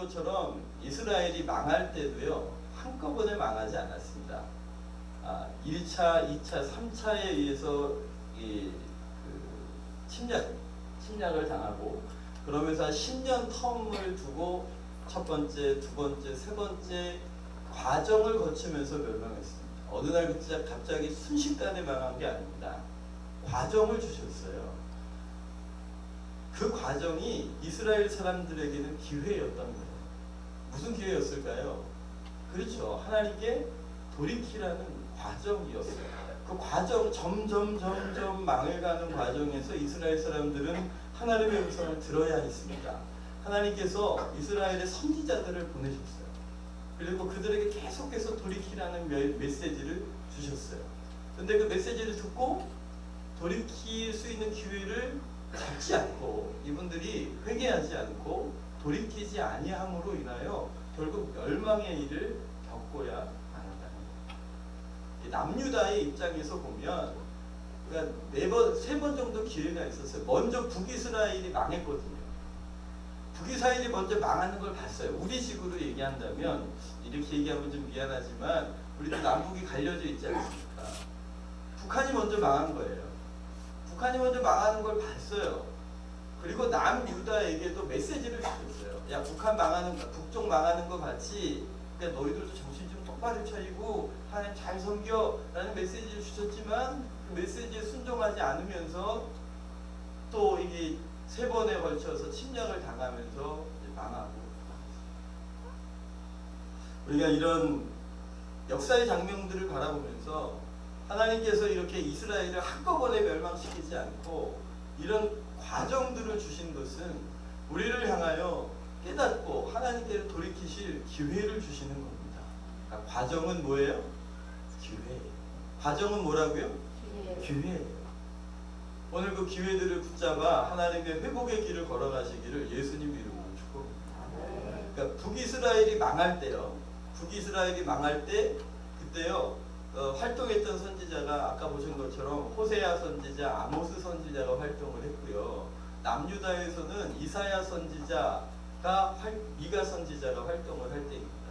것처럼 이스라엘이 망할 때도요 한꺼번에 망하지 않았습니다. 1차, 2차, 3차에 의해서 침략을 당하고 그러면서 한 10년 텀을 두고 첫 번째, 두 번째, 세 번째 과정을 거치면서 멸망했습니다. 어느 날 갑자기 순식간에 망한 게 아닙니다. 과정을 주셨어요. 그 과정이 이스라엘 사람들에게는 기회였던 거예요. 무슨 기회였을까요? 그렇죠. 하나님께 돌이키라는 과정이었어요. 그 과정 점점 망해가는 과정에서 이스라엘 사람들은 하나님의 음성을 들어야 했습니다. 하나님께서 이스라엘의 선지자들을 보내셨어요. 그리고 그들에게 계속해서 돌이키라는 메시지를 주셨어요. 근데 그 메시지를 듣고 돌이킬 수 있는 기회를 잡지 않고 이분들이 회개하지 않고 돌이키지 아니함으로 인하여 결국 멸망의 일을 겪어야 한다는 거예요. 남유다의 입장에서 보면 그러니까 세 번 정도 기회가 있었어요. 먼저 북이스라엘이 망했거든요. 북이스라엘이 먼저 망하는 걸 봤어요. 우리식으로 얘기한다면 이렇게 얘기하면 좀 미안하지만 우리도 남북이 갈려져 있지 않습니까? 북한이 먼저 망한 거예요. 북한이 먼저 망하는 걸 봤어요. 그리고 남유다에게도 메시지를 주셨어요. 야, 북쪽 망하는 거 봤지? 그러니까 너희들도 정신 좀 똑바로 차리고 하나님 잘 섬겨라는 메시지를 주셨지만 그 메시지에 순종하지 않으면서 또 이게 세 번에 걸쳐서 침략을 당하면서 망하고. 우리가 이런 역사의 장면들을 바라보면서 하나님께서 이렇게 이스라엘을 한꺼번에 멸망시키지 않고 이런 과정들을 주신 것은 우리를 향하여 깨닫고 하나님께로 돌이키실 기회를 주시는 겁니다. 그러니까 과정은 뭐예요? 기회예요. 과정은 뭐라고요? 기회예요. 오늘 그 기회들을 붙잡아 하나님의 회복의 길을 걸어가시기를 예수님 이름으로 축복합니다. 그러니까 북이스라엘이 망할 때요. 북이스라엘이 망할 때 그때요. 활동했던 선지자가 아까 보신 것처럼 호세아 선지자, 아모스 선지자가 활동을 했고요. 남유다에서는 이사야 선지자가 미가 선지자가 활동을 할 때입니다.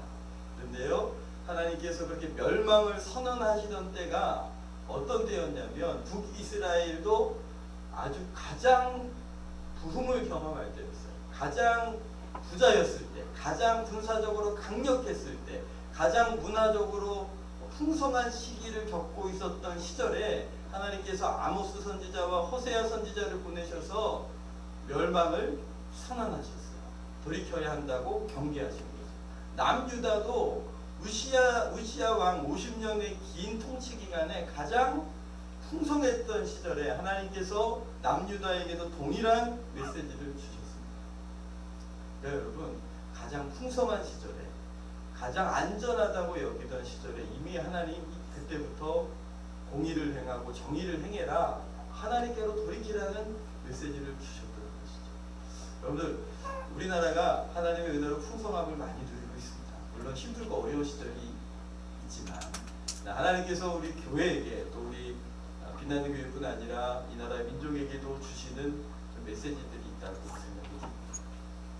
그런데요, 하나님께서 그렇게 멸망을 선언하시던 때가 어떤 때였냐면 북이스라엘도 아주 가장 부흥을 경험할 때였어요. 가장 부자였을 때, 가장 군사적으로 강력했을 때, 가장 문화적으로 풍성한 시기를 겪고 있었던 시절에 하나님께서 아모스 선지자와 호세아 선지자를 보내셔서 멸망을 선언하셨어요. 돌이켜야 한다고 경계하신 거죠. 남유다도 우시야 왕 50년의 긴 통치 기간에 가장 풍성했던 시절에 하나님께서 남유다에게도 동일한 메시지를 주셨습니다. 그러니까 여러분, 가장 풍성한 시절에 가장 안전하다고 여기던 시절에 이미 하나님이 그때부터 공의를 행하고 정의를 행해라, 하나님께로 돌이키라는 메시지를 주셨던 것이죠. 여러분들, 우리나라가 하나님의 은혜로 풍성함을 많이 누리고 있습니다. 물론 힘들고 어려운 시절이 있지만 하나님께서 우리 교회에게 또 우리 빛나는 교회뿐 아니라 이 나라의 민족에게도 주시는 메시지들이 있다고 생각합니다.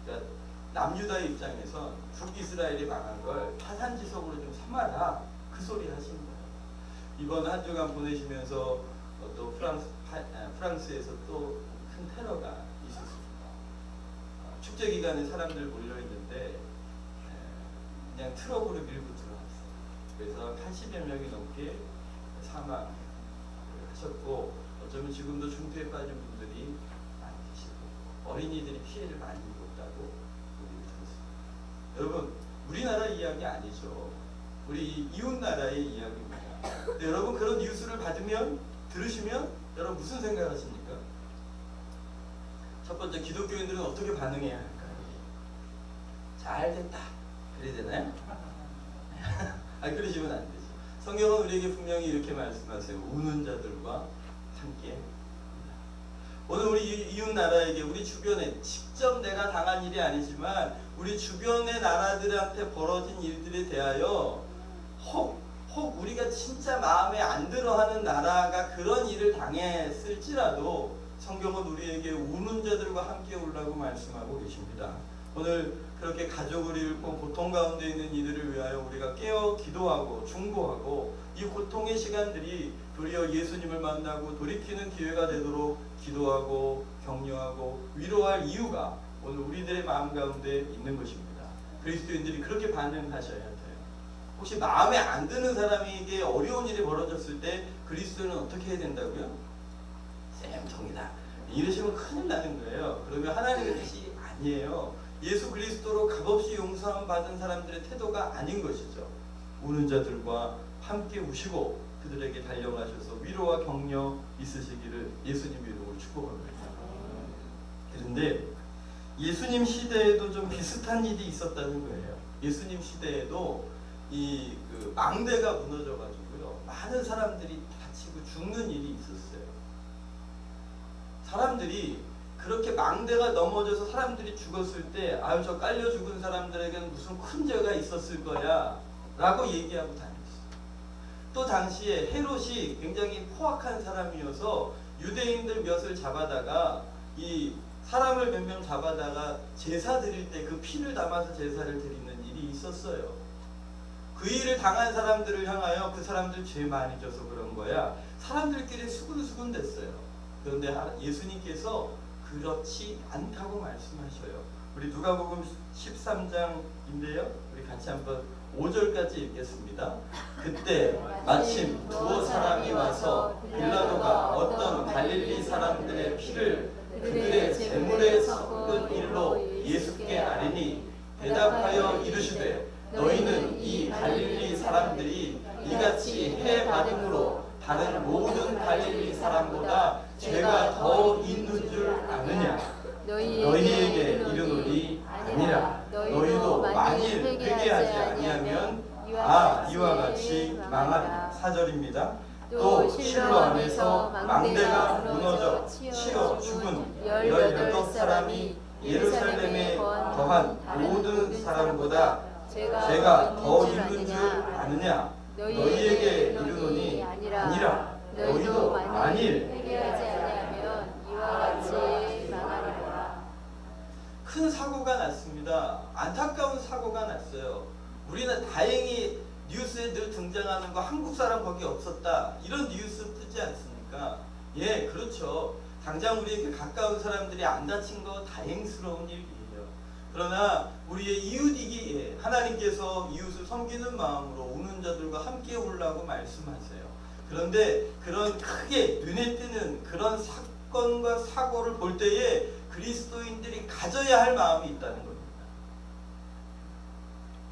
그러니까 남유다의 입장에서 북이스라엘이 망한 걸 타산지석으로 좀 삼아라, 그 소리 하시는 거예요. 이번 한 주간 보내시면서 또 프랑스에서 또 큰 테러가 있었습니다. 축제 기간에 사람들 몰려 있는데 그냥 트럭으로 밀고 들어갔어요. 그래서 80여 명이 넘게 사망하셨고 어쩌면 지금도 중태에 빠진 분들이 많이 계시고 어린이들이 피해를 많이 입었다고 우리가 들었습니다. 여러분, 우리나라 이야기 아니죠. 우리 이웃 나라의 이야기입니다. 근데 여러분, 그런 뉴스를 들으시면 여러분 무슨 생각하십니까? 첫 번째, 기독교인들은 어떻게 반응해야 할까요? 잘 됐다 그래야 되나요? 그러시면 안 되죠. 성경은 우리에게 분명히 이렇게 말씀하세요. 우는 자들과 함께. 오늘 우리 이웃 나라에게, 우리 주변에 직접 내가 당한 일이 아니지만 우리 주변의 나라들한테 벌어진 일들에 대하여 혹 우리가 진짜 마음에 안 들어하는 나라가 그런 일을 당했을지라도 성경은 우리에게 우는 자들과 함께 오라고 말씀하고 계십니다. 오늘 그렇게 가족을 잃고 고통 가운데 있는 이들을 위하여 우리가 깨어 기도하고 중보하고 이 고통의 시간들이 도리어 예수님을 만나고 돌이키는 기회가 되도록 기도하고 격려하고 위로할 이유가 오늘 우리들의 마음 가운데 있는 것입니다. 그리스도인들이 그렇게 반응하셔야 돼요. 혹시 마음에 안 드는 사람에게 어려운 일이 벌어졌을 때 그리스도는 어떻게 해야 된다고요? 쌤 정이다 이러시면 큰일 나는 거예요. 그러면 하나님의 뜻이 아니에요. 예수 그리스도로 값없이 용서함 받은 사람들의 태도가 아닌 것이죠. 우는 자들과 함께 우시고 그들에게 달려가셔서 위로와 격려 있으시기를 예수님 이름으로 축복합니다. 그런데 예수님 시대에도 좀 비슷한 일이 있었다는 거예요. 예수님 시대에도 이 망대가 무너져가지고요, 많은 사람들이 다치고 죽는 일이 있었어요. 사람들이 그렇게 망대가 넘어져서 사람들이 죽었을 때 아유 저 깔려 죽은 사람들에게는 무슨 큰 죄가 있었을 거야 라고 얘기하고 다녔어요. 또 당시에 헤롯이 굉장히 포악한 사람이어서 유대인들 몇을 잡아다가 이 사람을 몇 명 잡아다가 제사 드릴 때 그 피를 담아서 제사를 드리는 일이 있었어요. 그 일을 당한 사람들을 향하여 그 사람들 죄 많이 져서 그런 거야 사람들끼리 수군수군 됐어요. 그런데 예수님께서 그렇지 않다고 말씀하셔요. 우리 누가복음 13장인데요. 우리 같이 한번 5절까지 읽겠습니다. 그때 마침 두어 사람이 와서 빌라도가 어떤 갈릴리 사람들의 피를 그들의 제물에 섞은 일로 예수께 아뢰니 대답하여 이르시되 너희는 이 갈릴리 사람들이 이같이 해 받음으로 다른 모든 갈릴리 사람보다 죄가 더 있는 줄 아느냐? 너희에게 이르노니 아니라 너희도 만일 회개하지 아니하면 이와 같이 망하리라. 4절입니다. 또 실로 안에서 망대가 무너져 치어 죽은 18사람이 예루살렘에 거한 모든 사람보다 죄가 더 있는 줄 아느냐? 너희에게 이르노니 아니라 너희도 만일 회개하지 아니하면 이와 같이 망하리라. 큰 사고가 났습니다. 안타까운 사고가 났어요. 우리는 다행히 뉴스에 늘 등장하는 거 한국 사람 거기 없었다 이런 뉴스 뜨지 않습니까? 예, 그렇죠. 당장 우리에게 가까운 사람들이 안 다친 거 다행스러운 일이에요. 그러나 우리의 이웃이기에 하나님께서 이웃을 섬기는 마음으로 우는 자들과 함께 울라고 말씀하세요. 그런데 그런 크게 눈에 띄는 그런 사건과 사고를 볼 때에 그리스도인들이 가져야 할 마음이 있다는 겁니다.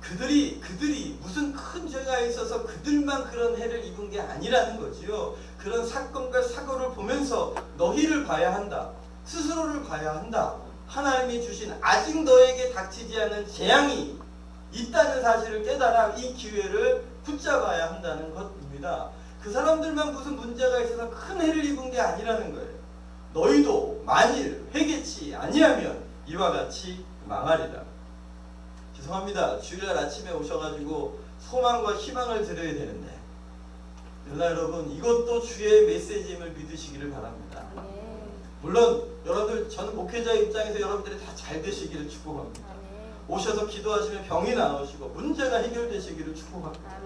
그들이 무슨 큰 죄가 있어서 그들만 그런 해를 입은 게 아니라는 거지요. 그런 사건과 사고를 보면서 너희를 봐야 한다. 스스로를 봐야 한다. 하나님이 주신 아직 너에게 닥치지 않은 재앙이 있다는 사실을 깨달아 이 기회를 붙잡아야 한다는 것입니다. 그 사람들만 무슨 문제가 있어서 큰 해를 입은 게 아니라는 거예요. 너희도 만일 회개치 아니하면 이와 같이 망하리라. 죄송합니다. 주일날 아침에 오셔가지고 소망과 희망을 드려야 되는데 그러나 여러분 이것도 주의 메시지임을 믿으시기를 바랍니다. 물론 여러분들 저는 목회자 입장에서 여러분들이 다 잘 되시기를 축복합니다. 오셔서 기도하시면 병이 나으시고 문제가 해결되시기를 축복합니다.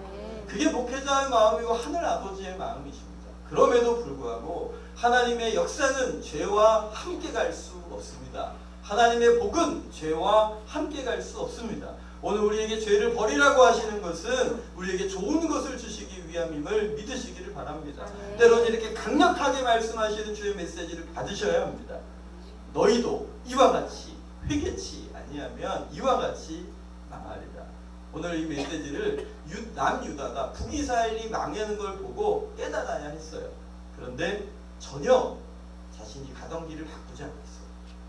그게 목회자의 마음이고 하늘 아버지의 마음이십니다. 그럼에도 불구하고 하나님의 역사는 죄와 함께 갈 수 없습니다. 하나님의 복은 죄와 함께 갈 수 없습니다. 오늘 우리에게 죄를 버리라고 하시는 것은 우리에게 좋은 것을 주시기 위함임을 믿으시기를 바랍니다. 때로는 이렇게 강력하게 말씀하시는 주의 메시지를 받으셔야 합니다. 너희도 이와 같이 회개치 아니하면 이와 같이 망하리라. 오늘 이 메시지를 남유다가 북이스라엘이 망하는 걸 보고 깨달아야 했어요. 그런데 전혀 자신이 가던 길을 바꾸지 않았어요.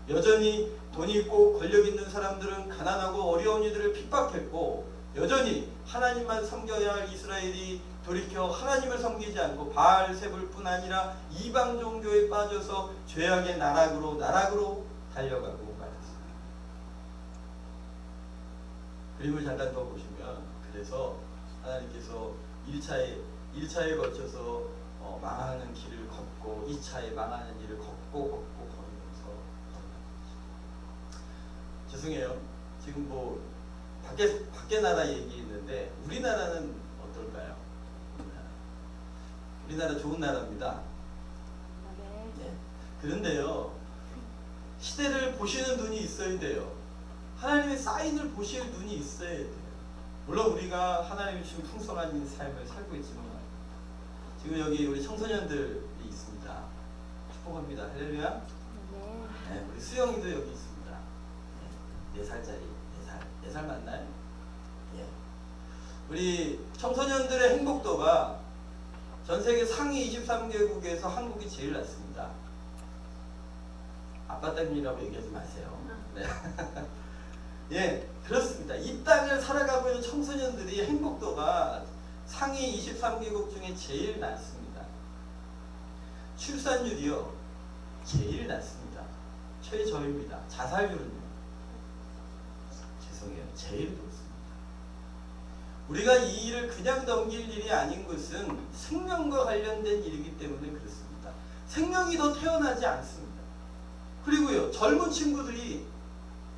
여전히 돈이 있고 권력 있는 사람들은 가난하고 어려운 이들을 핍박했고 여전히 하나님만 섬겨야 할 이스라엘이 돌이켜 하나님을 섬기지 않고 바알세불뿐 아니라 이방 종교에 빠져서 죄악의 나락으로 달려가고 말았습니다. 그림을 잠깐 더 보시면 그래서 하나님께서 1차에 거쳐서 망하는 길을 걷고 2차에 망하는 일을 걷고 걸으면서 죄송해요. 지금 뭐 밖에 나라 얘기했는데 우리나라는 어떨까요? 우리나라 좋은 나라입니다. 네. 그런데요, 시대를 보시는 눈이 있어야 돼요. 하나님의 사인을 보실 눈이 있어야 돼요. 물론 우리가 하나님이 주신 풍성한 삶을 살고 있지만 지금 여기 우리 청소년들이 있습니다. 축복합니다. 할렐루야. 네, 우리 수영이도 여기 있습니다. 네, 4살짜리. 4살 맞나요? 예. 우리 청소년들의 행복도가 전 세계 상위 23개국에서 한국이 제일 낮습니다. 아빠 때문이라고 얘기하지 마세요. 네. 예, 그렇습니다. 이 땅을 살아가고 있는 청소년들이 행복도가 상위 23개국 중에 제일 낮습니다. 출산율이요, 제일 낮습니다. 최저입니다. 자살률은요, 죄송해요, 제일 높습니다. 우리가 이 일을 그냥 넘길 일이 아닌 것은 생명과 관련된 일이기 때문에 그렇습니다. 생명이 더 태어나지 않습니다. 그리고요, 젊은 친구들이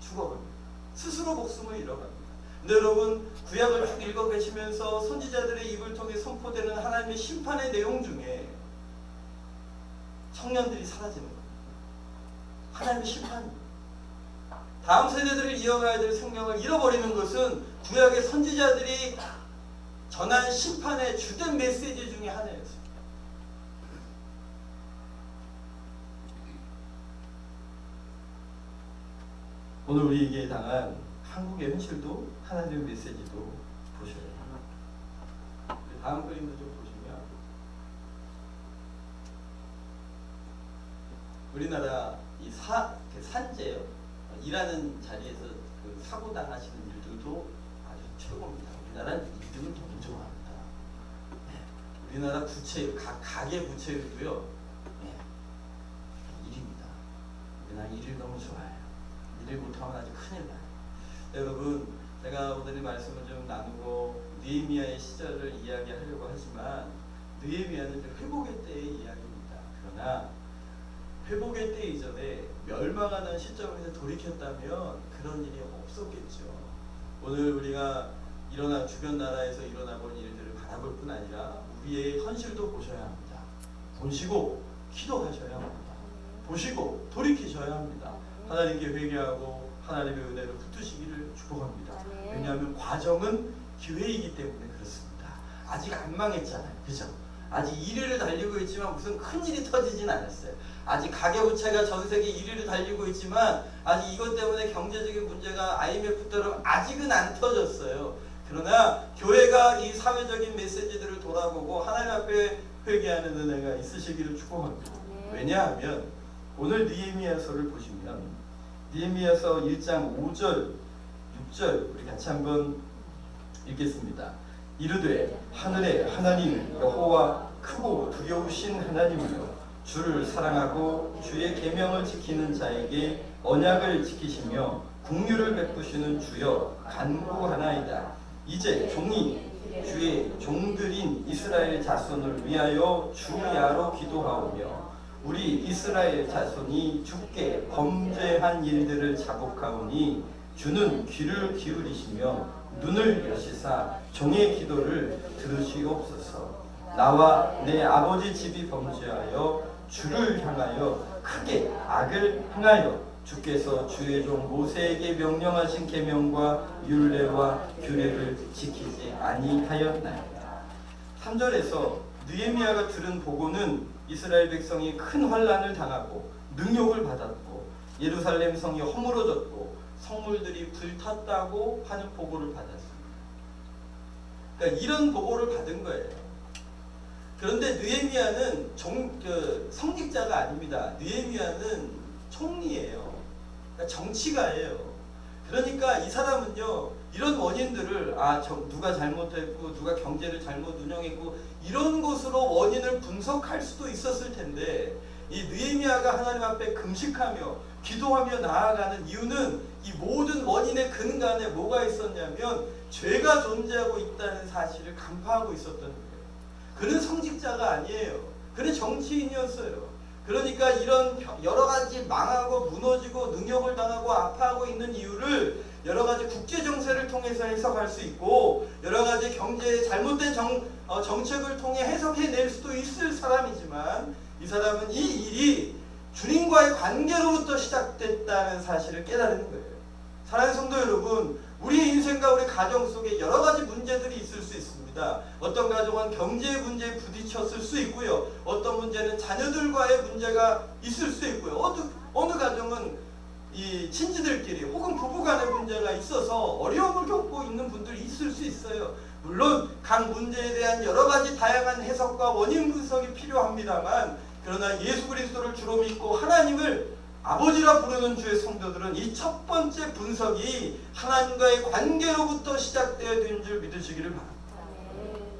죽어갑니다. 스스로 목숨을 잃어갑니다. 근데 여러분, 구약을 쭉 읽어 계시면서 선지자들의 입을 통해 선포되는 하나님의 심판의 내용 중에 청년들이 사라지는 겁니다. 하나님의 심판입니다. 다음 세대들을 이어가야 될 생명을 잃어버리는 것은 구약의 선지자들이 전한 심판의 주된 메시지 중에 하나였습니다. 오늘 우리에게 당한 한국의 현실도 하나님의 메시지도 보셔야 해요. 다음 그림도 좀 보시면 우리나라 이 산재요, 일하는 자리에서 그 사고 당하시는 일들도 아주 최고입니다. 우리나라는 1등을 너무 좋아합니다. 네. 우리나라 부채, 가계 부채율도요, 네. 1위입니다. 우리나라 1위 너무 좋아해요. 1위 못하면 아주 큰일 나요. 여러분, 제가 오늘 말씀을 좀 나누고 느헤미야의 시절을 이야기하려고 하지만 느헤미야는 회복의 때의 이야기입니다. 그러나 회복의 때 이전에 멸망하는 시점에서 돌이켰다면 그런 일이 없었겠죠. 오늘 우리가 주변 나라에서 일어나고 있는 일들을 바라볼 뿐 아니라 우리의 현실도 보셔야 합니다. 보시고 기도하셔야 합니다. 보시고 돌이키셔야 합니다. 하나님께 회개하고 하나님의 은혜를 붙드시기를 축복합니다. 왜냐하면 과정은 기회이기 때문에 그렇습니다. 아직 안 망했잖아요. 그죠? 아직 1위를 달리고 있지만 무슨 큰일이 터지진 않았어요. 아직 가계부채가 전 세계 1위를 달리고 있지만 아직 이것 때문에 경제적인 문제가 IMF처럼 아직은 안 터졌어요. 그러나 교회가 이 사회적인 메시지들을 돌아보고 하나님 앞에 회개하는 은혜가 있으시기를 축복합니다. 왜냐하면 오늘 느헤미야서를 보시면 느헤미야서 1장 5절 6절 우리 같이 한번 읽겠습니다. 이르되 하늘의 하나님 여호와 크고 두려우신 하나님이여, 주를 사랑하고 주의 계명을 지키는 자에게 언약을 지키시며 긍휼을 베푸시는 주여 간구하나이다. 이제 종이 주의 종들인 이스라엘 자손을 위하여 주야로 기도하오며 우리 이스라엘 자손이 주께 범죄한 일들을 자복하오니 주는 귀를 기울이시며 눈을 여시사 종의 기도를 들으시옵소서. 나와 내 아버지 집이 범죄하여 주를 향하여 크게 악을 행하여 주께서 주의 종 모세에게 명령하신 계명과 율례와 규례를 지키지 아니하였나이다. 3절에서 느헤미야가 들은 보고는 이스라엘 백성이 큰 환난을 당하고 능욕을 받았고 예루살렘 성이 허물어졌고 성물들이 불탔다고 하는 보고를 받았습니다. 그러니까 이런 보고를 받은 거예요. 그런데 느헤미야는 성직자가 아닙니다. 느헤미야는 총리예요. 그러니까 정치가예요. 그러니까 이 사람은요, 이런 원인들을 누가 잘못했고 누가 경제를 잘못 운영했고 이런 것으로 원인을 분석할 수도 있었을 텐데 이 느헤미야가 하나님 앞에 금식하며 기도하며 나아가는 이유는 이 모든 원인의 근간에 뭐가 있었냐면 죄가 존재하고 있다는 사실을 간파하고 있었던 거예요. 그는 성직자가 아니에요. 그는 정치인이었어요. 그러니까 이런 여러 가지 망하고 무너지고 능욕을 당하고 아파하고 있는 이유를 여러 가지 국제 정세를 통해서 해석할 수 있고 여러 가지 경제의 잘못된 정책을 통해 해석해낼 수도 있을 사람이지만 이 사람은 이 일이 주님과의 관계로부터 시작됐다는 사실을 깨달은 거예요. 사랑하는 성도 여러분, 우리 인생과 우리 가정 속에 여러 가지 문제들이 있을 수 있습니다. 어떤 가정은 경제 문제에 부딪혔을 수 있고요. 어떤 문제는 자녀들과의 문제가 있을 수 있고요. 어느 가정은 이 친지들끼리 혹은 부부간의 문제가 있어서 어려움을 겪고 있는 분들이 있을 수 있어요. 물론 각 문제에 대한 여러 가지 다양한 해석과 원인 분석이 필요합니다만 그러나 예수 그리스도를 주로 믿고 하나님을 아버지라 부르는 주의 성도들은 이 첫 번째 분석이 하나님과의 관계로부터 시작되어야 되는 줄 믿으시기를 바랍니다.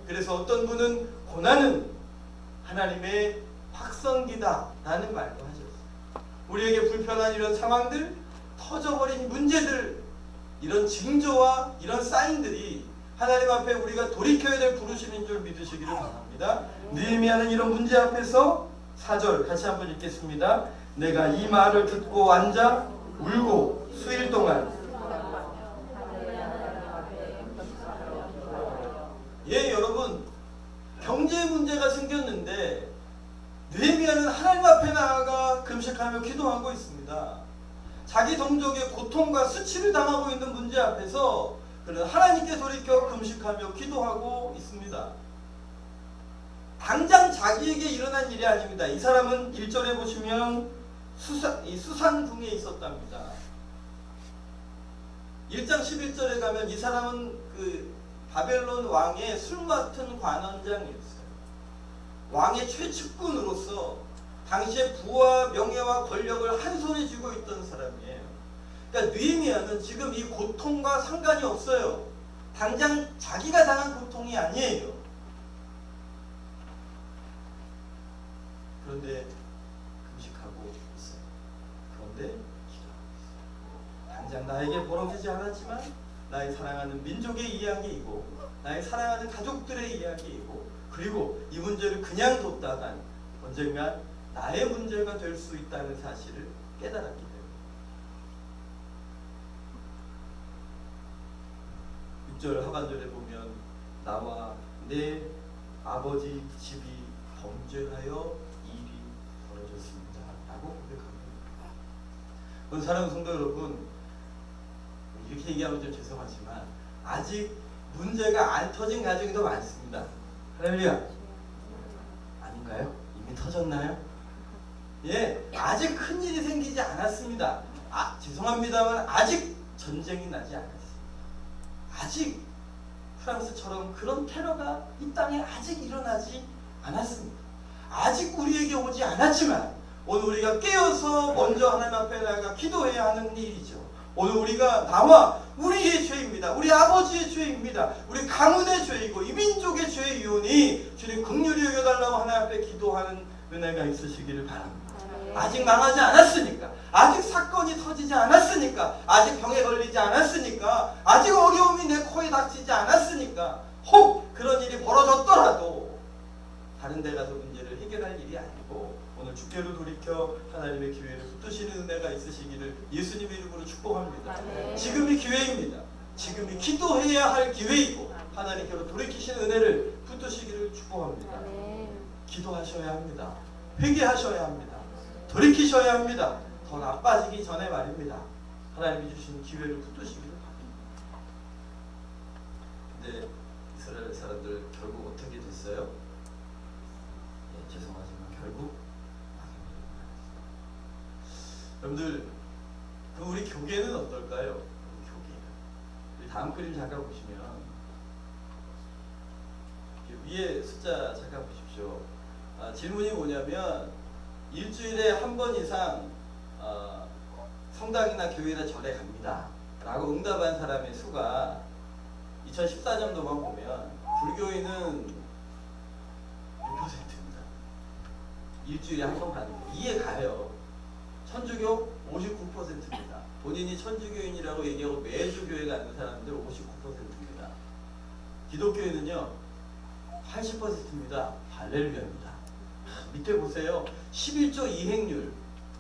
그래서 어떤 분은 고난은 하나님의 확성기다 라는 말도 하셨어요. 우리에게 불편한 이런 상황들, 터져버린 문제들, 이런 징조와 이런 사인들이 하나님 앞에 우리가 돌이켜야 될 부르심인 줄 믿으시기를 바랍니다. 느헤미야는 이런 문제 앞에서 4절 같이 한번 읽겠습니다. 내가 이 말을 듣고 앉아 울고 수일 동안 여러분 경제 문제가 생겼는데 느헤미야는 하나님 앞에 나아가 금식하며 기도하고 있습니다. 자기 동족의 고통과 수치를 당하고 있는 문제 앞에서 그는 하나님께 돌이켜 금식하며 기도하고 있습니다. 당장 자기에게 일어난 일이 아닙니다. 이 사람은 1절에 보시면 수산궁에 있었답니다. 1장 11절에 가면 이 사람은 그 바벨론 왕의 술 맡은 관원장이었어요. 왕의 최측근으로서 당시의 부와 명예와 권력을 한 손에 쥐고 있던 사람이에요. 그러니까 느헤미야는 지금 이 고통과 상관이 없어요. 당장 자기가 당한 고통이 아니에요. 그런데 금식하고 있어요. 그런데 기도하고 있어요. 당장 나에게 벌어지지 않았지만 나의 사랑하는 민족의 이야기이고 나의 사랑하는 가족들의 이야기이고 그리고 이 문제를 그냥 뒀다간 언젠가 나의 문제가 될 수 있다는 사실을 깨달았기 때문에 6절 하반절에 보면 나와 내 아버지 집이 범죄하여 일이 벌어졌습니다 라고 고백합니다. 오늘 사랑하는 성도 여러분, 이렇게 얘기하면 좀 죄송하지만 아직 문제가 안 터진 가정이 더 많습니다. 할렐루야. 아닌가요? 이미 터졌나요? 아직 큰일이 생기지 않았습니다. 죄송합니다만 아직 전쟁이 나지 않았어요. 아직 프랑스처럼 그런 테러가 이 땅에 아직 일어나지 않았습니다. 아직 우리에게 오지 않았지만 오늘 우리가 깨어서 먼저 하나님 앞에 나가 기도해야 하는 일이죠. 오늘 우리가 나와 우리의 죄입니다. 우리 아버지의 죄입니다. 우리 가문의 죄이고 이 민족의 죄이오니 주님 긍휼히 여겨달라고 하나님 앞에 기도하는 은혜가 있으시기를 바랍니다. 아직 망하지 않았으니까, 아직 사건이 터지지 않았으니까, 아직 병에 걸리지 않았으니까, 아직 어려움이 내 코에 닥치지 않았으니까 혹 그런 일이 벌어졌더라도 다른 데 가서 문제를 해결할 일이 아니고 오늘 주께로 돌이켜 하나님의 기회를 붙드시는 은혜가 있으시기를 예수님의 이름으로 축복합니다. 지금이 기회입니다. 지금이 기도해야 할 기회이고 하나님께로 돌이키시는 은혜를 붙드시기를 축복합니다. 기도하셔야 합니다. 회개하셔야 합니다. 돌이키셔야 합니다. 더 나빠지기 전에 말입니다. 하나님이 주신 기회를 붙드시기를 바랍니다. 근데 이스라엘 사람들 결국 어떻게 됐어요? 죄송하지만 결국 여러분들 우리 교계는 어떨까요? 우리 교계. 다음 그림 잠깐 보시면 위에 숫자 잠깐 보십시오. 질문이 뭐냐면 일주일에 한 번 이상 성당이나 교회나 절에 갑니다 라고 응답한 사람의 수가 2014년도만 보면 불교인은 6%입니다. 일주일에 한 번 가는 거 이해 가요. 천주교 59%입니다. 본인이 천주교인이라고 얘기하고 매주 교회 가는 사람들 59%입니다. 기독교인은요 80%입니다. 할렐루야입니다. 밑에 보세요. 11조 이행률,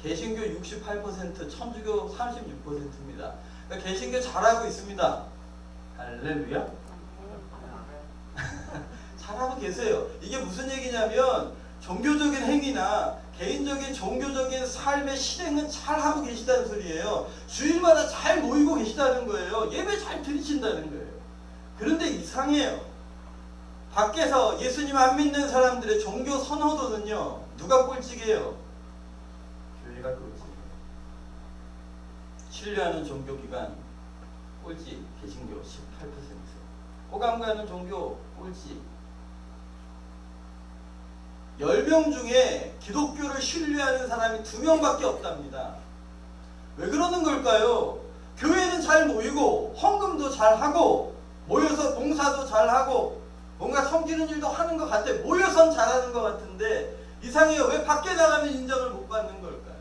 개신교 68%, 천주교 36%입니다. 그러니까 개신교 잘하고 있습니다. 할렐루야. 잘하고 계세요. 이게 무슨 얘기냐면 종교적인 행위나 개인적인 종교적인 삶의 실행은 잘하고 계시다는 소리예요. 주일마다 잘 모이고 계시다는 거예요. 예배 잘 드리신다는 거예요. 그런데 이상해요. 밖에서 예수님 안 믿는 사람들의 종교 선호도는요, 누가 꼴찌게요? 교회가 꼴찌예요. 신뢰하는 종교기관 꼴찌 개신교 18%, 호감 가는 종교 꼴찌. 10명 중에 기독교를 신뢰하는 사람이 2명밖에 없답니다. 왜 그러는 걸까요? 교회는 잘 모이고 헌금도 잘 하고 모여서 봉사도 잘 하고 뭔가 섬기는 일도 하는 것 같아. 모여선 잘하는 것 같은데 이상해요. 왜 밖에 나가면 인정을 못 받는 걸까요?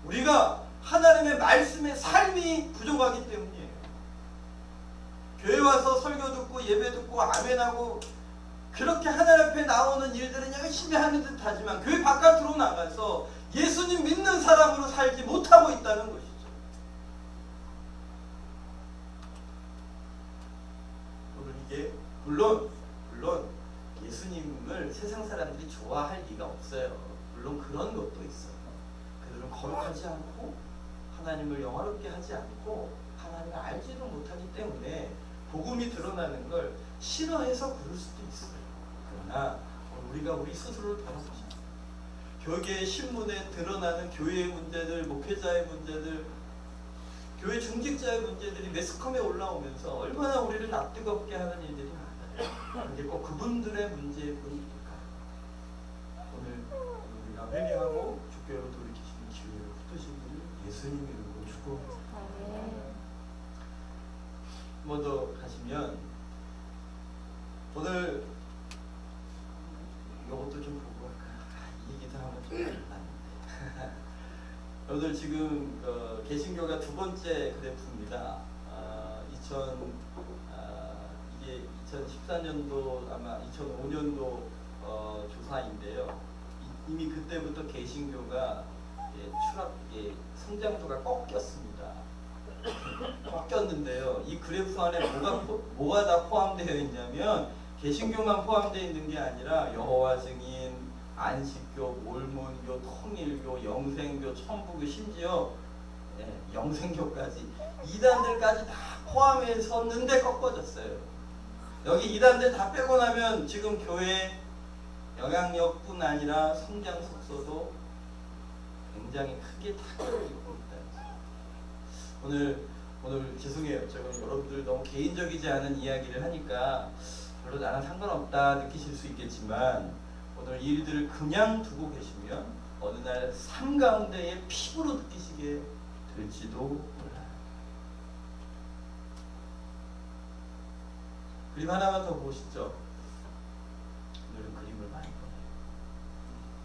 우리가 하나님의 말씀의 삶이 부족하기 때문이에요. 교회 와서 설교 듣고 예배 듣고 아멘하고 그렇게 하나님 앞에 나오는 일들은 열심히 하는 듯 하지만 교회 바깥으로 나가서 예수님 믿는 사람으로 살지 못하고 있다는 것이죠. 오늘 이게 물론 예수님을 세상 사람들이 좋아할 리가 없어요. 물론 그런 것도 있어요. 그들은 거룩하지 않고 하나님을 영화롭게 하지 않고 하나님을 알지도 못하기 때문에 복음이 드러나는 걸 싫어해서 그럴 수도 있어요. 그러나 우리가 우리 스스로를 돌아보자. 교계 신문에 드러나는 교회의 문제들, 목회자의 문제들, 교회 중직자의 문제들이 매스컴에 올라오면서 얼마나 우리를 낯뜨겁게 하는 일들이 많아요. 근데 꼭 그분들의 문제일 뿐입니까? 오늘 우리가 회개하고 주께로 돌이키시는 기회를 붙드신 분을 예수님 이름으로 축복합니다. 한 번 더 가시면 오늘 이것도 좀 보고 갈까요? 이 얘기도 하면 좀 많은데 여러분들 지금 개신교가 2번째 그래프입니다. 이게 2014년도 아마 2005년도 조사인데요. 이미 그때부터 개신교가 성장도가 꺾였습니다. 꺾였는데요. 이 그래프 안에 뭐가 다 포함되어 있냐면 개신교만 포함되어 있는 게 아니라 여호와 증인, 안식교, 몰몬교, 통일교, 영생교, 천부교, 심지어 영생교까지 이단들까지 다 포함해서는데 꺾어졌어요. 여기 이단들 다 빼고 나면 지금 교회 영향력뿐 아니라 성장 속도도 굉장히 크게 타격을 입고 있다. 오늘 죄송해요. 제가 여러분들 너무 개인적이지 않은 이야기를 하니까 별로 나랑 상관없다 느끼실 수 있겠지만 오늘 이 일들을 그냥 두고 계시면 어느 날 삶 가운데에 피부로 느끼시게 될지도 몰라요. 그림 하나만 더 보시죠. 오늘은 그림을 많이 보네요.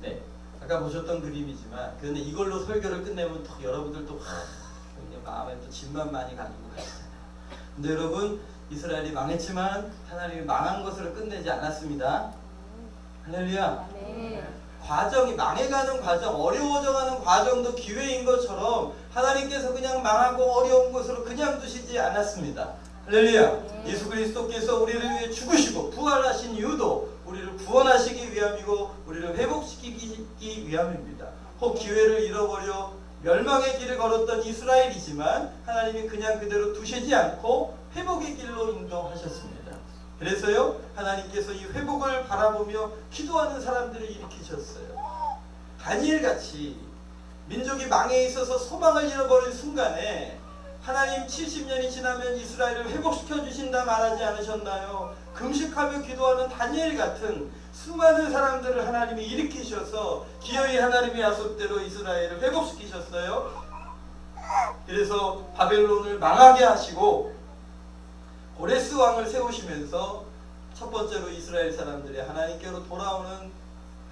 네, 아까 보셨던 그림이지만 그런데 이걸로 설교를 끝내면 더 여러분들 또 마음에 또 짐만 많이 가지고 가시잖아요. 근데 여러분 이스라엘이 망했지만 하나님이 망한 것으로 끝내지 않았습니다. 할렐루야. 과정이 망해가는 과정, 어려워져가는 과정도 기회인 것처럼 하나님께서 그냥 망하고 어려운 것으로 그냥 두시지 않았습니다. 할렐루야. 예수 그리스도께서 우리를 위해 죽으시고 부활하신 이유도 우리를 구원하시기 위함이고 우리를 회복시키기 위함입니다. 혹 기회를 잃어버려 멸망의 길을 걸었던 이스라엘이지만 하나님이 그냥 그대로 두시지 않고 회복의 길로 인도하셨습니다. 그래서요 하나님께서 이 회복을 바라보며 기도하는 사람들을 일으키셨어요. 다니엘같이 민족이 망해 있어서 소망을 잃어버린 순간에 하나님 70년이 지나면 이스라엘을 회복시켜 주신다 말하지 않으셨나요? 금식하며 기도하는 다니엘 같은 수많은 사람들을 하나님이 일으키셔서 기어이 하나님의 약속대로 이스라엘을 회복시키셨어요. 그래서 바벨론을 망하게 하시고 고레스 왕을 세우시면서 첫 번째로 이스라엘 사람들이 하나님께로 돌아오는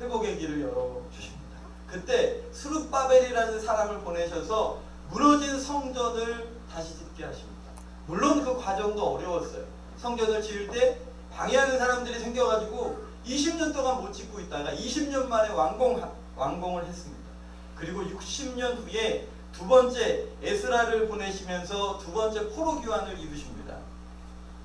회복의 길을 열어주십니다. 그때 스룹바벨이라는 사람을 보내셔서 무너진 성전을 다시 짓게 하십니다. 물론 그 과정도 어려웠어요. 성전을 지을 때 방해하는 사람들이 생겨가지고 20년 동안 못 짓고 있다가 20년 만에 완공을 했습니다. 그리고 60년 후에 두 번째 에스라를 보내시면서 두 번째 포로 교환을 이루십니다.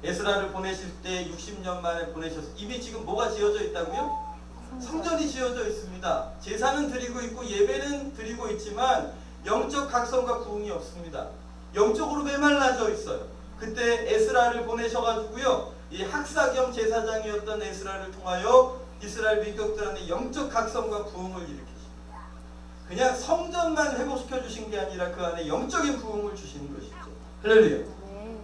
에스라를 보내실 때 60년 만에 보내셔서 이미 지금 뭐가 지어져 있다고요? 성전이 지어져 있습니다. 제사는 드리고 있고 예배는 드리고 있지만 영적 각성과 부흥이 없습니다. 영적으로 메말라져 있어요. 그때 에스라를 보내셔가지고요, 이 학사 겸 제사장이었던 에스라를 통하여 이스라엘 민족들 안에 영적 각성과 부흥을 일으키십니다. 그냥 성전만 회복시켜 주신 게 아니라 그 안에 영적인 부흥을 주시는 것이죠. 할렐루야.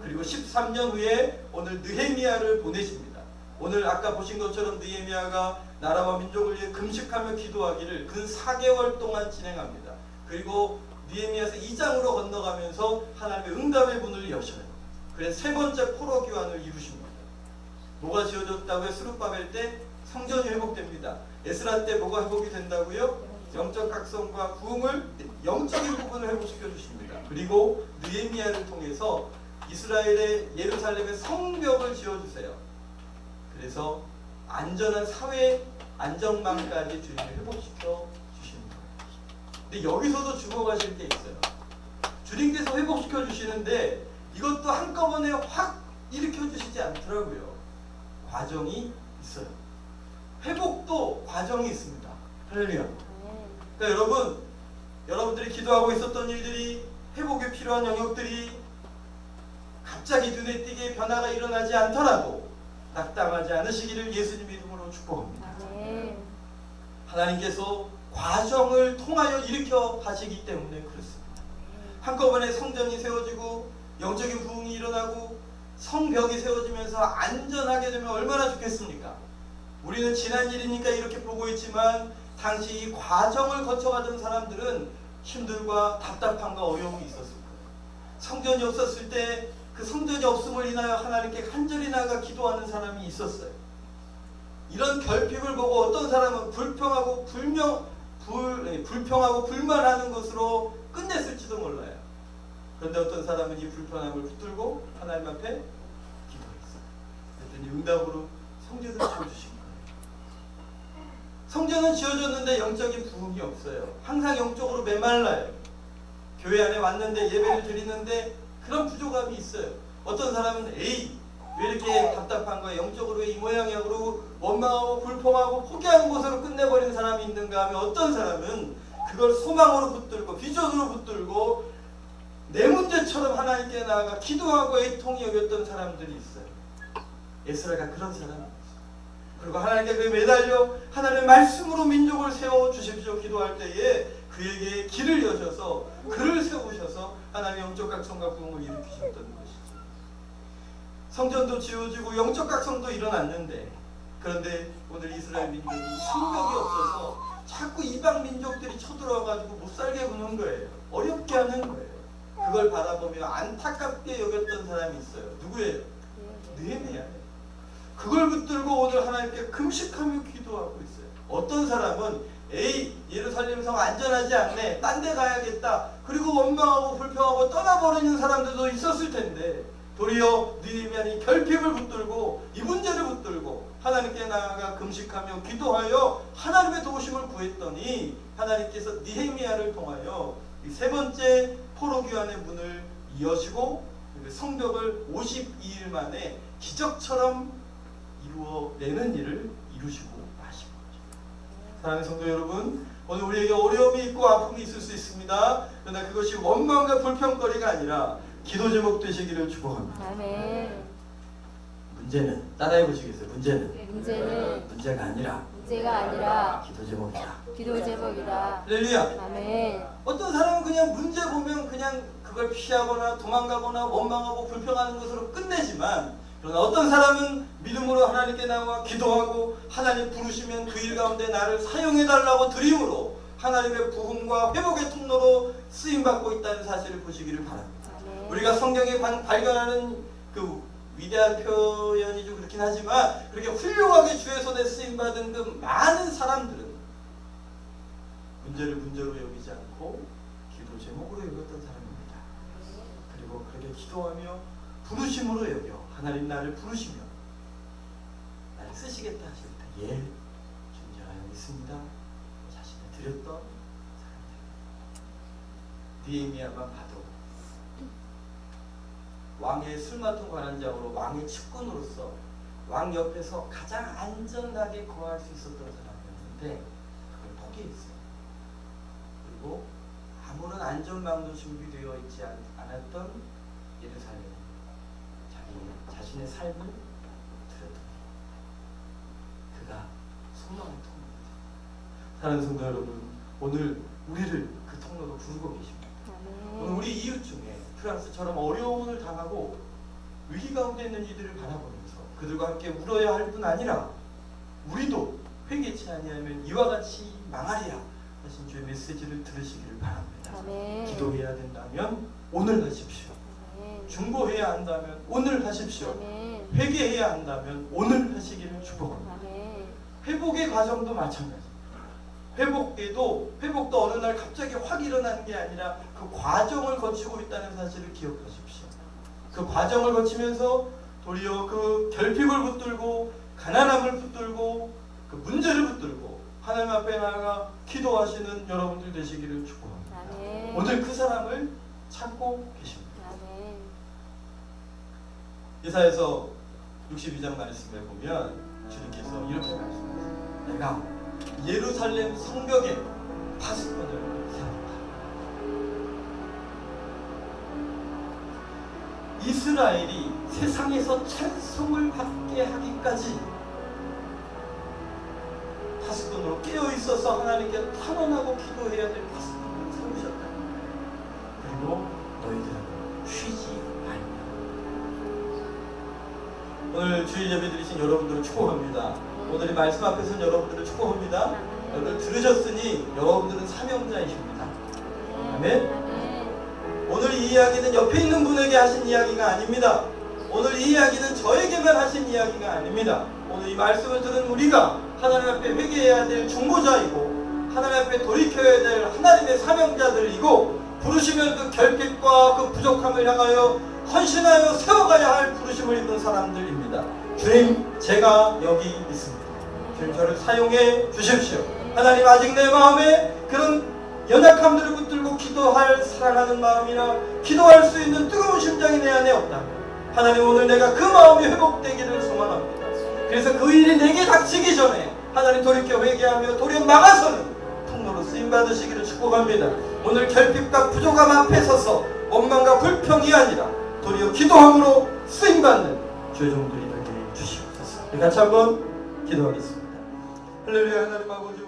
그리고 13년 후에 오늘 느헤미야를 보내십니다. 오늘 아까 보신 것처럼 느헤미야가 나라와 민족을 위해 금식하며 기도하기를 근 4개월 동안 진행합니다. 그리고 느헤미야서 2장으로 건너가면서 하나님의 응답의 문을 여셔요. 그래서 세 번째 포로 교환을 이루십니다. 뭐가 지어졌다고요? 스룹바벨 때 성전이 회복됩니다. 에스라 때 뭐가 회복이 된다고요? 영적 각성과 부흥을, 영적인 부분을 회복시켜 주십니다. 그리고 느헤미야를 통해서 이스라엘의 예루살렘의 성벽을 지어주세요. 그래서 안전한 사회 안정망까지 주님이 회복시켜 주시는 거예요. 근데 여기서도 주목하실 게 있어요. 주님께서 회복시켜 주시는데 이것도 한꺼번에 확 일으켜 주시지 않더라고요. 과정이 있어요. 회복도 과정이 있습니다. 할렐루야. 그러니까 여러분들이 기도하고 있었던 일들이, 회복이 필요한 영역들이 갑자기 눈에 띄게 변화가 일어나지 않더라도 낙담하지 않으시기를 예수님 이름으로 축복합니다. 하나님께서 과정을 통하여 일으켜 가시기 때문에 그렇습니다. 한꺼번에 성전이 세워지고 영적인 부흥이 일어나고 성벽이 세워지면서 안전하게 되면 얼마나 좋겠습니까? 우리는 지난 일이니까 이렇게 보고 있지만 당시 이 과정을 거쳐가던 사람들은 힘들과 답답함과 어려움이 있었을 거예요. 성전이 없었을 때 그 성전이 없음을 인하여 하나님께 간절히 나아가 기도하는 사람이 있었어요. 이런 결핍을 보고 어떤 사람은 불평하고 불만하는 것으로 끝냈을지도 몰라요. 그런데 어떤 사람은 이 불편함을 붙들고 하나님 앞에 기도했어요. 그랬더니 응답으로 성전을 지어주신 거예요. 성전은 지어졌는데 영적인 부흥이 없어요. 항상 영적으로 메말라요. 교회 안에 왔는데 예배를 드리는데 그런 부족함이 있어요. 어떤 사람은 왜 이렇게 답답한 거야? 영적으로 왜 이 모양이야? 그러고 원망하고 불평하고 포기하는 것으로 끝내버리는 사람이 있는가 하면 어떤 사람은 그걸 소망으로 붙들고 비전으로 붙들고 내 문제처럼 하나님께 나아가 기도하고 애통히 여겼던 사람들이 있어요. 에스라가 그런 사람이었어요. 그리고 하나님께 매달려 하나님의 말씀으로 민족을 세워주십시오 기도할 때에 그에게 길을 여셔서 그를 세우셔서 하나님의 영적 각성과 부흥을 일으키셨던 것이죠. 성전도 지어지고 영적 각성도 일어났는데, 그런데 오늘 이스라엘 민족이 성벽이 없어서 자꾸 이방 민족들이 쳐들어와가지고 못살게 구는 거예요. 어렵게 하는 거예요. 그걸 바라보며 안타깝게 여겼던 사람이 있어요. 누구예요? 느헤미야예요. 그걸 붙들고 오늘 하나님께 금식하며 기도하고 있어요. 어떤 사람은 예루살렘 성 안전하지 않네, 딴 데 가야겠다, 그리고 원망하고 불평하고 떠나버리는 사람들도 있었을 텐데 도리어 느헤미야는 결핍을 붙들고 이 문제를 붙들고 하나님께 나아가 금식하며 기도하여 하나님의 도우심을 구했더니 하나님께서 느헤미야를 통하여 이 세 번째 포로 교환의 문을 여시고 성벽을 52일 만에 기적처럼 이루어내는 일을 이루시고 하신 거죠. 사랑하는 성도 여러분, 오늘 우리에게 어려움이 있고 아픔이 있을 수 있습니다. 그러나 그것이 원망과 불평거리가 아니라 기도 제목 되시기를 축복합니다. 아멘. 문제는 따라해 보시겠어요? 문제는 문제가 아니라 기도 제목이다. 기도 제목이다. 할렐루야. 아멘. 어떤 사람은 그냥 문제 보면 그냥 그걸 피하거나 도망가거나 원망하고 불평하는 것으로 끝내지만, 그러나 어떤 사람은 믿음으로 하나님께 나와 기도하고 하나님 부르시면 그 일 가운데 나를 사용해달라고 드림으로 하나님의 부흥과 회복의 통로로 쓰임받고 있다는 사실을 보시기를 바랍니다. 아멘. 우리가 성경에 발견하는 그 위대한 표현이 좀 그렇긴 하지만 그렇게 훌륭하게 주의 손에 쓰임받은 그 많은 사람들은 문제를 문제로 여기지 않고 기도 제목으로 여겼던 사람입니다. 그리고 그렇게 기도하며 부르심으로 여겨 하나님 나를 부르시며 나를 쓰시겠다 하실 때 준비하여 있습니다 자신을 드렸던 사람들. 느헤미야만 봐도 왕의 술 맡은 관원장으로 왕의 측근으로서 왕 옆에서 가장 안전하게 거할 수 있었던 사람이었는데 그걸 포기했어요. 그리고 아무런 안전망도 준비되어 있지 않았던 예루살렘, 자신의 삶을 드렸던 그가 소망의 통로입니다. 사랑하는 성도 여러분, 오늘 우리를 그 통로로 부르고 계십니다. 오늘 우리 이웃 중에 프랑스처럼 어려움을 당하고 위기 가운데 있는 이들을 바라보면서 그들과 함께 울어야 할 뿐 아니라 우리도 회개치 아니하면 이와 같이 망하리라 하신 주의 메시지를 들으시기를 바랍니다. 아멘. 기도해야 된다면 오늘 하십시오. 아멘. 중보해야 한다면 오늘 하십시오. 아멘. 회개해야 한다면 오늘 하시기를 축복합니다. 아멘. 회복의 과정도 마찬가지입니다. 회복도 어느 날 갑자기 확 일어나는 게 아니라 그 과정을 거치고 있다는 사실을 기억하십시오. 그 과정을 거치면서 도리어 그 결핍을 붙들고 가난함을 붙들고 그 문제를 붙들고 하나님 앞에 나아가 기도하시는 여러분들 되시기를 축복합니다. 아멘. 오늘 그 사람을 찾고 계십니다. 아멘. 이사야서 62장 말씀에 보면 주님께서 이렇게 말씀하세요. 내가 예루살렘 성벽에 파수꾼을 세웠다. 이스라엘이 세상에서 찬송을 받게 하기까지 파수꾼으로 깨어 있어서 하나님께 탄원하고 기도해야 될 파수꾼을 세우셨다. 그리고 너희들은 쉬지 말라. 오늘 주일 예배 드리신 여러분들을 축복합니다. 오늘 이 말씀 앞에서는 여러분들을 축복합니다. 여러분 들으셨으니 여러분들은 사명자이십니다. 아멘. 아멘. 오늘 이 이야기는 옆에 있는 분에게 하신 이야기가 아닙니다. 오늘 이 이야기는 저에게만 하신 이야기가 아닙니다. 오늘 이 말씀을 들은 우리가 하나님 앞에 회개해야 될 중보자이고 하나님 앞에 돌이켜야 될 하나님의 사명자들이고 부르시면 그 결핍과 그 부족함을 향하여 헌신하여 세워가야 할 부르심을 입은 사람들입니다. 주님, 제가 여기 있습니다. 주님, 저를 사용해 주십시오. 하나님, 아직 내 마음에 그런 연약함들을 붙들고 기도할 사랑하는 마음이나 기도할 수 있는 뜨거운 심장이 내 안에 없다면 하나님, 오늘 내가 그 마음이 회복되기를 소망합니다. 그래서 그 일이 내게 닥치기 전에 하나님 돌이켜 회개하며 도리어 막아서는 통로로 쓰임받으시기를 축복합니다. 오늘 결핍과 부족함 앞에 서서 원망과 불평이 아니라 도리어 기도함으로 쓰임받는 주의 종들이 되게 해주시옵소서. 우리 같이 한번 기도하겠습니다. 할렐루야. 하나님 아버지,